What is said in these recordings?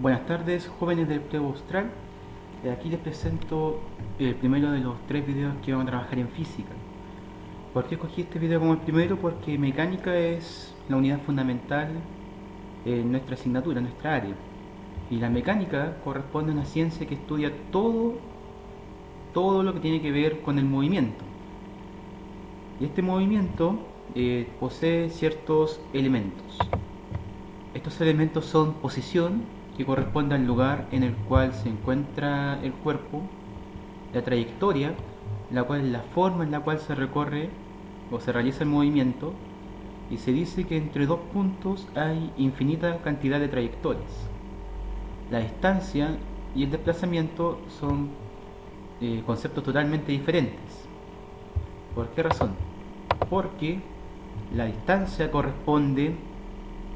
Buenas tardes, jóvenes del Plebo Austral. Aquí les presento el primero de los tres videos que vamos a trabajar en física. ¿Por qué escogí este video como el primero? Porque mecánica es la unidad fundamental en nuestra asignatura, en nuestra área. Y la mecánica corresponde a una ciencia que estudia todo lo que tiene que ver con el movimiento. Y este movimiento posee ciertos elementos. Estos elementos son posición, que corresponde al lugar en el cual se encuentra el cuerpo, la trayectoria, la cual es la forma en la cual se recorre o se realiza el movimiento, y se dice que entre dos puntos hay infinita cantidad de trayectorias. La distancia y el desplazamiento son conceptos totalmente diferentes. ¿Por qué razón? Porque la distancia corresponde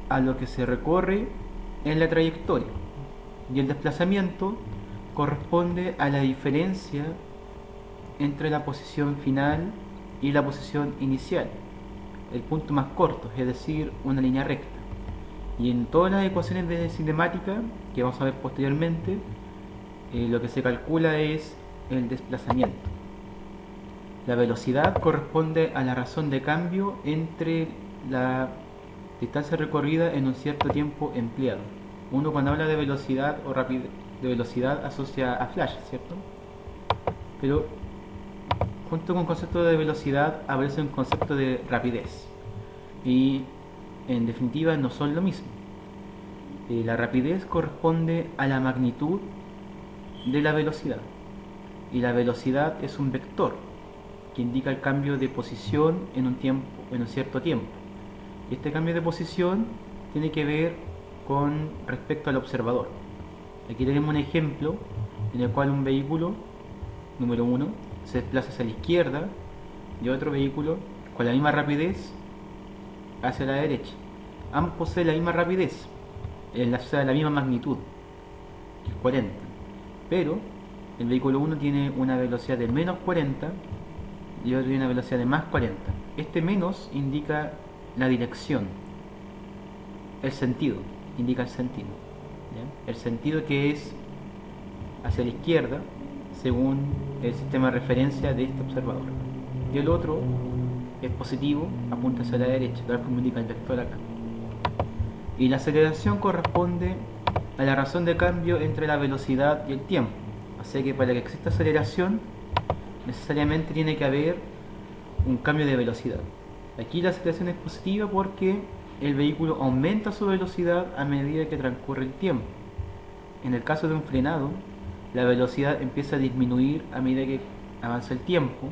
a lo que se recorre en la trayectoria y el desplazamiento corresponde a la diferencia entre la posición final y la posición inicial, el punto más corto, es decir, una línea recta. Y en todas las ecuaciones de cinemática que vamos a ver posteriormente, lo que se calcula es el desplazamiento. La velocidad corresponde a la razón de cambio entre la distancia recorrida en un cierto tiempo empleado. Uno cuando habla de velocidad o rapidez, de velocidad asocia a flash, ¿cierto? Pero junto con el concepto de velocidad aparece un concepto de rapidez. Y en definitiva no son lo mismo. La rapidez corresponde a la magnitud de la velocidad. Y la velocidad es un vector que indica el cambio de posición en un cierto tiempo. Y este cambio de posición tiene que ver con respecto al observador. Aquí tenemos un ejemplo en el cual un vehículo, número 1, se desplaza hacia la izquierda y otro vehículo con la misma rapidez hacia la derecha. Ambos poseen la misma rapidez, la misma magnitud, que es 40. Pero el vehículo 1 tiene una velocidad de menos 40 y otro tiene una velocidad de más 40. Este menos indica la dirección, el sentido, indica el sentido. ¿Ya? El sentido que es hacia la izquierda, según el sistema de referencia de este observador. Y el otro es positivo, apunta hacia la derecha, tal como indica el vector acá. Y la aceleración corresponde a la razón de cambio entre la velocidad y el tiempo. O sea que para que exista aceleración, necesariamente tiene que haber un cambio de velocidad. Aquí la aceleración es positiva porque el vehículo aumenta su velocidad a medida que transcurre el tiempo. En el caso de un frenado, la velocidad empieza a disminuir a medida que avanza el tiempo,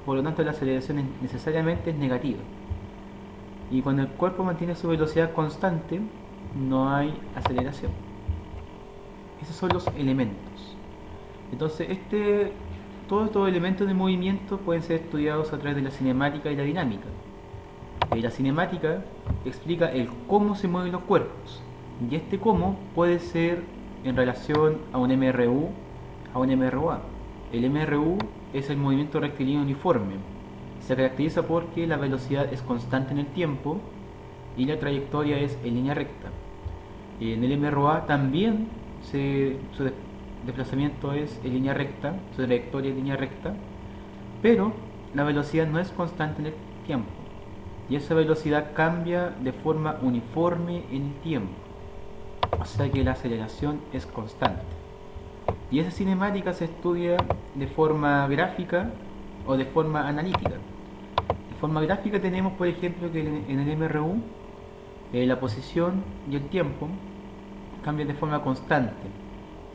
por lo tanto la aceleración necesariamente es negativa. Y cuando el cuerpo mantiene su velocidad constante, no hay aceleración. Esos son los elementos. Entonces, todos estos elementos de movimiento pueden ser estudiados a través de la cinemática y la dinámica. La cinemática explica el cómo se mueven los cuerpos, y este cómo puede ser en relación a un MRU, a un MRUA. El MRU es el movimiento rectilíneo uniforme. Se caracteriza porque la velocidad es constante en el tiempo y la trayectoria es en línea recta. En el MRUA también su desplazamiento es en línea recta, su trayectoria es en línea recta, pero la velocidad no es constante en el tiempo. Y esa velocidad cambia de forma uniforme en el tiempo. O sea que la aceleración es constante. Y esa cinemática se estudia de forma gráfica o de forma analítica. De forma gráfica tenemos, por ejemplo, que en el MRU la posición y el tiempo cambian de forma constante.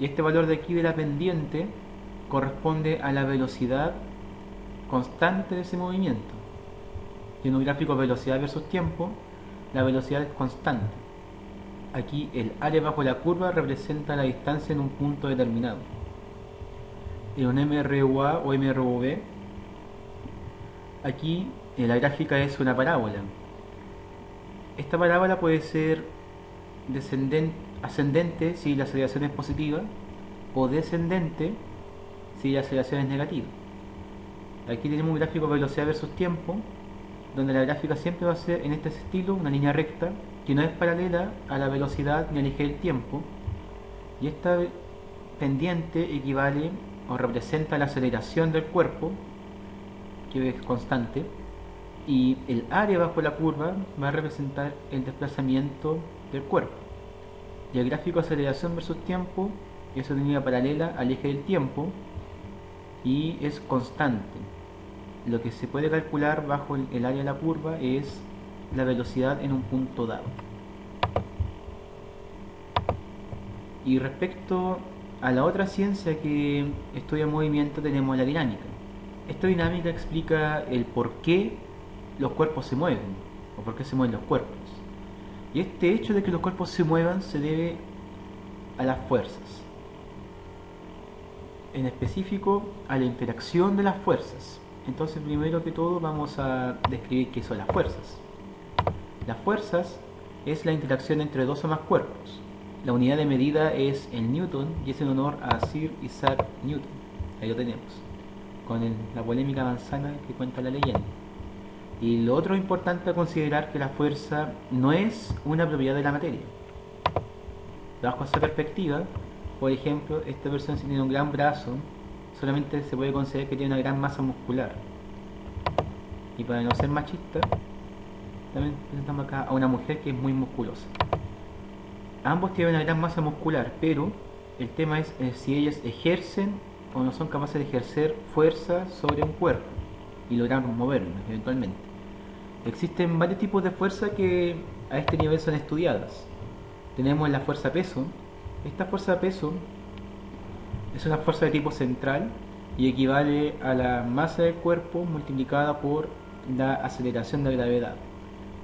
Y este valor de aquí de la pendiente corresponde a la velocidad constante de ese movimiento. Y en un gráfico velocidad versus tiempo, la velocidad es constante. Aquí el área bajo la curva representa la distancia en un punto determinado. En un MRUA o MRV, aquí la gráfica es una parábola. Esta parábola puede ser ascendente si la aceleración es positiva o descendente si la aceleración es negativa. Aquí tenemos un gráfico velocidad versus tiempo, donde la gráfica siempre va a ser en este estilo, una línea recta que no es paralela a la velocidad ni al eje del tiempo, Y esta pendiente equivale o representa la aceleración del cuerpo, que es constante, y el área bajo la curva va a representar el desplazamiento del cuerpo. Y el gráfico de aceleración versus tiempo es una línea paralela al eje del tiempo y es constante. Lo que se puede calcular bajo el área de la curva es la velocidad en un punto dado. Y respecto a la otra ciencia que estudia movimiento, tenemos la dinámica. Esta dinámica explica el por qué los cuerpos se mueven o por qué se mueven los cuerpos. Y este hecho de que los cuerpos se muevan se debe a las fuerzas, en específico a la interacción de las fuerzas. Entonces, primero que todo vamos a describir qué son las fuerzas. Las fuerzas es la interacción entre dos o más cuerpos. La unidad de medida es el Newton y es en honor a Sir Isaac Newton. Ahí lo tenemos, con la polémica manzana que cuenta la leyenda. Y lo otro importante a considerar que la fuerza no es una propiedad de la materia. Bajo esa perspectiva, por ejemplo, esta persona, si tiene un gran brazo, solamente se puede considerar que tiene una gran masa muscular. Y para no ser machista, también presentamos acá a una mujer que es muy musculosa. Ambos tienen una gran masa muscular, pero el tema es si ellas ejercen o no son capaces de ejercer fuerza sobre un cuerpo y lograr moverlo eventualmente. Existen varios tipos de fuerza que a este nivel son estudiadas. Tenemos la fuerza peso. Esta fuerza peso es una fuerza de tipo central y equivale a la masa del cuerpo multiplicada por la aceleración de gravedad.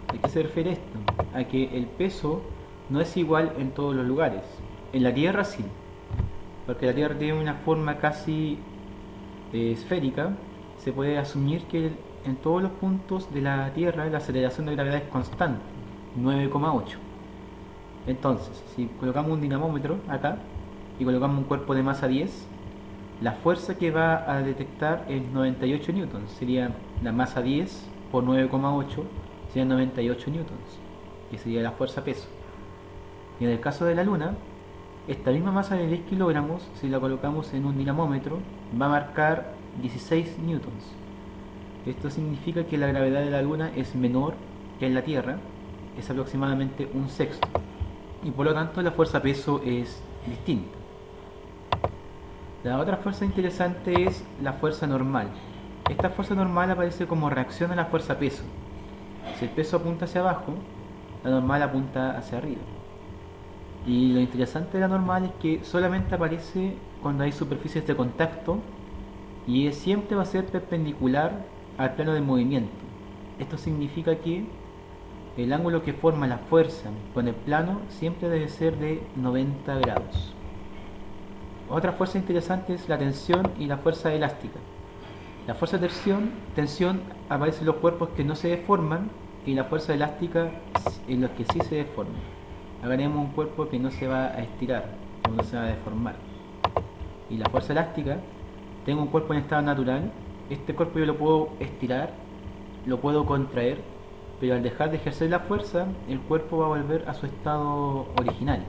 ¿A qué se refiere esto? A que el peso no es igual en todos los lugares. En la Tierra sí, porque la Tierra tiene una forma casi esférica. Se puede asumir que en todos los puntos de la Tierra la aceleración de gravedad es constante, 9,8. Entonces, si colocamos un dinamómetro acá y colocamos un cuerpo de masa 10, la fuerza que va a detectar es 98 newtons. Sería la masa 10 por 9,8, serían 98 newtons, que sería la fuerza peso. Y en el caso de la Luna, esta misma masa de 10 kilogramos, si la colocamos en un dinamómetro, va a marcar 16 newtons. Esto significa que la gravedad de la Luna es menor que en la Tierra, es aproximadamente un sexto. Y por lo tanto la fuerza peso es distinta. La otra fuerza interesante es la fuerza normal. Esta fuerza normal aparece como reacción a la fuerza peso. Si el peso apunta hacia abajo, la normal apunta hacia arriba. Y lo interesante de la normal es que solamente aparece cuando hay superficies de contacto y siempre va a ser perpendicular al plano del movimiento. Esto significa que el ángulo que forma la fuerza con el plano siempre debe ser de 90 grados. Otra fuerza interesante es la tensión y la fuerza elástica. La fuerza de tensión aparece en los cuerpos que no se deforman y la fuerza elástica en los que sí se deforman. Acá tenemos un cuerpo que no se va a estirar, no se va a deformar. Y la fuerza elástica, tengo un cuerpo en estado natural, este cuerpo yo lo puedo estirar, lo puedo contraer, pero al dejar de ejercer la fuerza, el cuerpo va a volver a su estado original.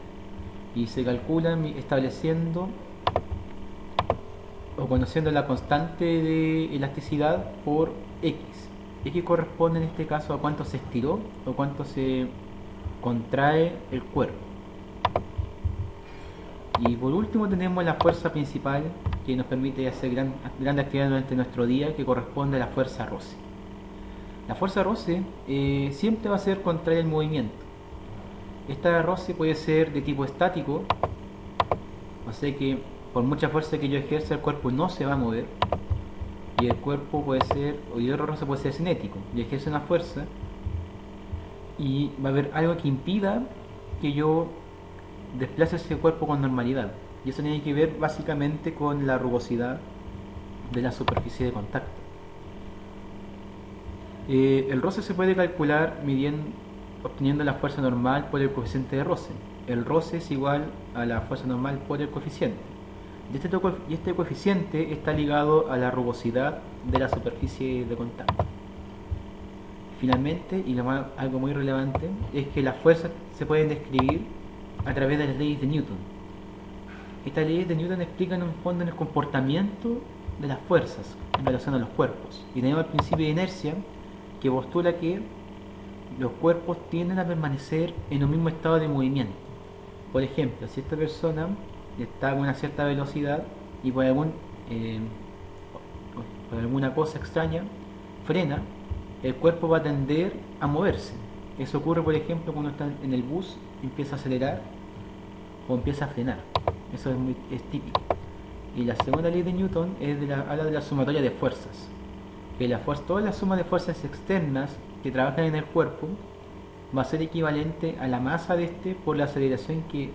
Y se calcula estableciendo o conociendo la constante de elasticidad por X. X corresponde en este caso a cuánto se estiró o cuánto se contrae el cuerpo. Y por último tenemos la fuerza principal que nos permite hacer grandes actividades durante nuestro día, que corresponde a la fuerza roce. La fuerza roce siempre va a ser contraria al movimiento. Esta roce puede ser de tipo estático, o sea que por mucha fuerza que yo ejerza el cuerpo no se va a mover, y el cuerpo puede ser, o el otro roce puede ser cinético. Yo ejerzo una fuerza y va a haber algo que impida que yo desplace ese cuerpo con normalidad, y eso tiene que ver básicamente con la rugosidad de la superficie de contacto. El roce se puede calcular obteniendo la fuerza normal por el coeficiente de roce. El roce es igual a la fuerza normal por el coeficiente. Y este coeficiente está ligado a la rugosidad de la superficie de contacto. Finalmente, y algo muy relevante, es que las fuerzas se pueden describir a través de las leyes de Newton. Estas leyes de Newton explican en un fondo en el comportamiento de las fuerzas en relación a los cuerpos. Y tenemos el principio de inercia, que postula que los cuerpos tienden a permanecer en un mismo estado de movimiento. Por ejemplo, si esta persona está con una cierta velocidad y por alguna cosa extraña frena, el cuerpo va a tender a moverse. Eso ocurre, por ejemplo, cuando está en el bus, empieza a acelerar o empieza a frenar. Eso es típico. Y la segunda ley de Newton habla de la sumatoria de fuerzas. Que toda la suma de fuerzas externas que trabajan en el cuerpo va a ser equivalente a la masa de este por la aceleración que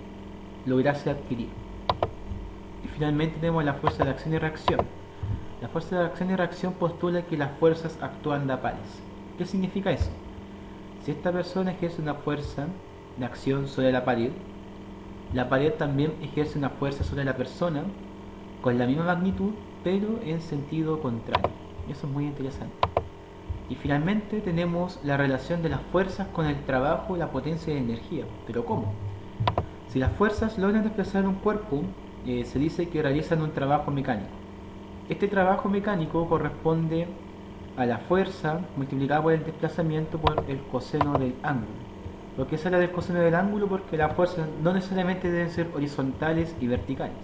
lograse adquirir. Y finalmente tenemos la fuerza de acción y reacción. La fuerza de acción y reacción postula que las fuerzas actúan de a pares. ¿Qué significa eso? Si esta persona ejerce una fuerza de acción sobre la pared también ejerce una fuerza sobre la persona con la misma magnitud, pero en sentido contrario. Eso es muy interesante. Y finalmente tenemos la relación de las fuerzas con el trabajo, la potencia y la energía. ¿Pero cómo? Si las fuerzas logran desplazar un cuerpo, se dice que realizan un trabajo mecánico. Este trabajo mecánico corresponde a la fuerza multiplicada por el desplazamiento por el coseno del ángulo. ¿Por qué se habla del coseno del ángulo? Porque las fuerzas no necesariamente deben ser horizontales y verticales.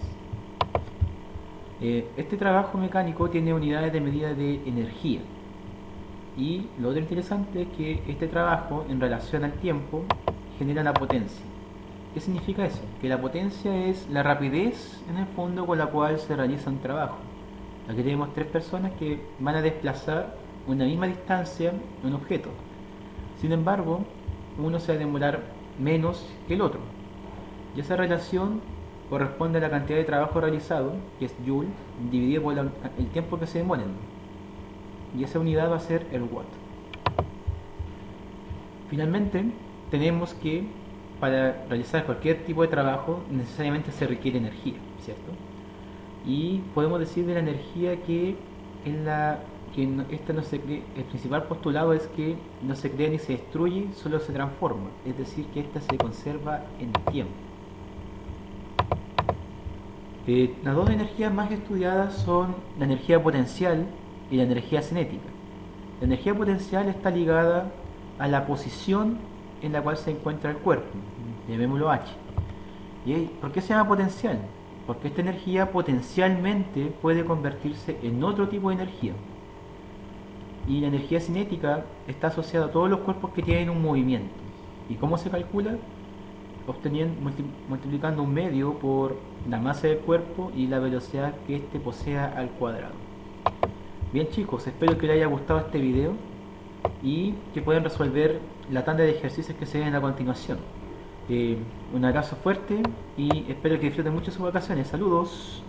Este trabajo mecánico tiene unidades de medida de energía. Y lo otro interesante es que este trabajo, en relación al tiempo, genera la potencia. ¿Qué significa eso? Que la potencia es la rapidez, en el fondo, con la cual se realiza un trabajo. Aquí tenemos tres personas que van a desplazar una misma distancia un objeto. Sin embargo, uno se va a demorar menos que el otro. Y esa relación corresponde a la cantidad de trabajo realizado, que es Joule, dividido por el tiempo que se demoran. Y esa unidad va a ser el watt. Finalmente, tenemos que para realizar cualquier tipo de trabajo necesariamente se requiere energía, ¿cierto? Y podemos decir de la energía que esta no se cree, el principal postulado es que no se crea ni se destruye, solo se transforma, es decir, que esta se conserva en el tiempo. Las dos energías más estudiadas son la energía potencial y la energía cinética. La energía potencial está ligada a la posición en la cual se encuentra el cuerpo, llamémoslo H. ¿Y por qué se llama potencial? Porque esta energía potencialmente puede convertirse en otro tipo de energía. Y la energía cinética está asociada a todos los cuerpos que tienen un movimiento. ¿Y cómo se calcula? Multiplicando un medio por la masa del cuerpo y la velocidad que éste posea al cuadrado. Bien chicos, espero que les haya gustado este video y que puedan resolver la tanda de ejercicios que se ven a continuación. Un abrazo fuerte y espero que disfruten mucho sus vacaciones. Saludos.